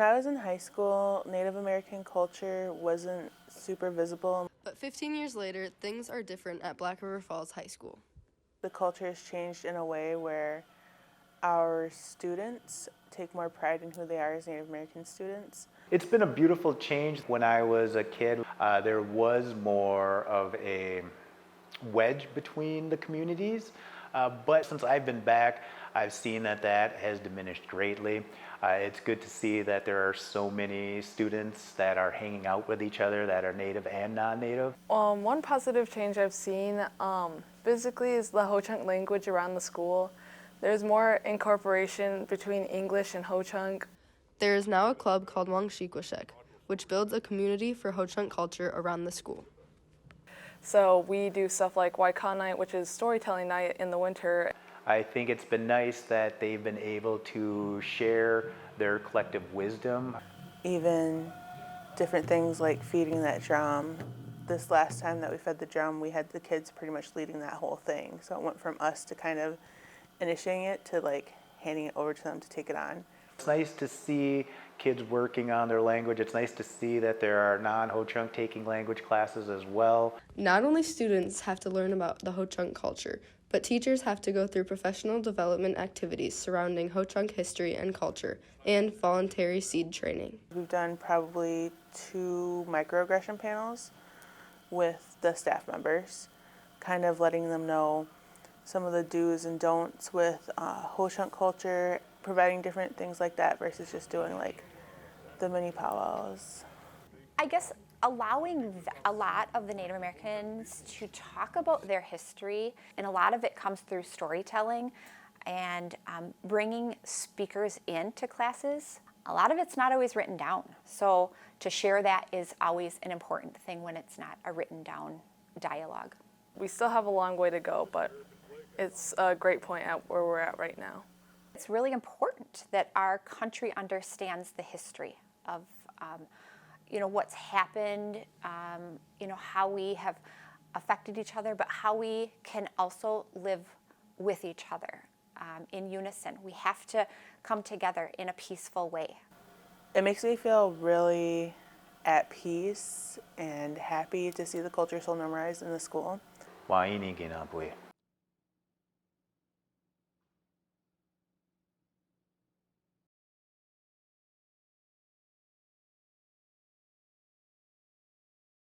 When I was in high school, Native American culture wasn't super visible. But 15 years later, things are different at Black River Falls High School. The culture has changed in a way where our students take more pride in who they are as Native American students. It's been a beautiful change. When I was a kid, there was more of a wedge between the communities, but since I've been back, I've seen that that has diminished greatly. It's good to see that there are so many students that are hanging out with each other that are Native and non-Native. One positive change I've seen physically is the Ho-Chunk language around the school. There's more incorporation between English and Ho-Chunk. There is now a club called Wangshikwashek, which builds a community for Ho-Chunk culture around the school. So we do stuff like Waika night, which is storytelling night in the winter. I think it's been nice that they've been able to share their collective wisdom. Even different things like feeding that drum. This last time that we fed the drum, we had the kids pretty much leading that whole thing. So it went from us to kind of initiating it to like handing it over to them to take it on. It's nice to see kids working on their language. It's nice to see that there are non-Ho-Chunk taking language classes as well. Not only students have to learn about the Ho-Chunk culture, but teachers have to go through professional development activities surrounding Ho-Chunk history and culture and voluntary seed training. We've done probably 2 microaggression panels with the staff members, kind of letting them know some of the do's and don'ts with Ho-Chunk culture, providing different things like that versus just doing like the mini powwows. I guess allowing a lot of the Native Americans to talk about their history, and a lot of it comes through storytelling and bringing speakers into classes. A lot of it's not always written down, so to share that is always an important thing when it's not a written down dialogue. We still have a long way to go, but it's a great point at where we're at right now. It's really important that our country understands the history of what's happened, how we have affected each other, but how we can also live with each other in unison. We have to come together in a peaceful way. It makes me feel really at peace and happy to see the culture so normalized in the school. Waini kinapui.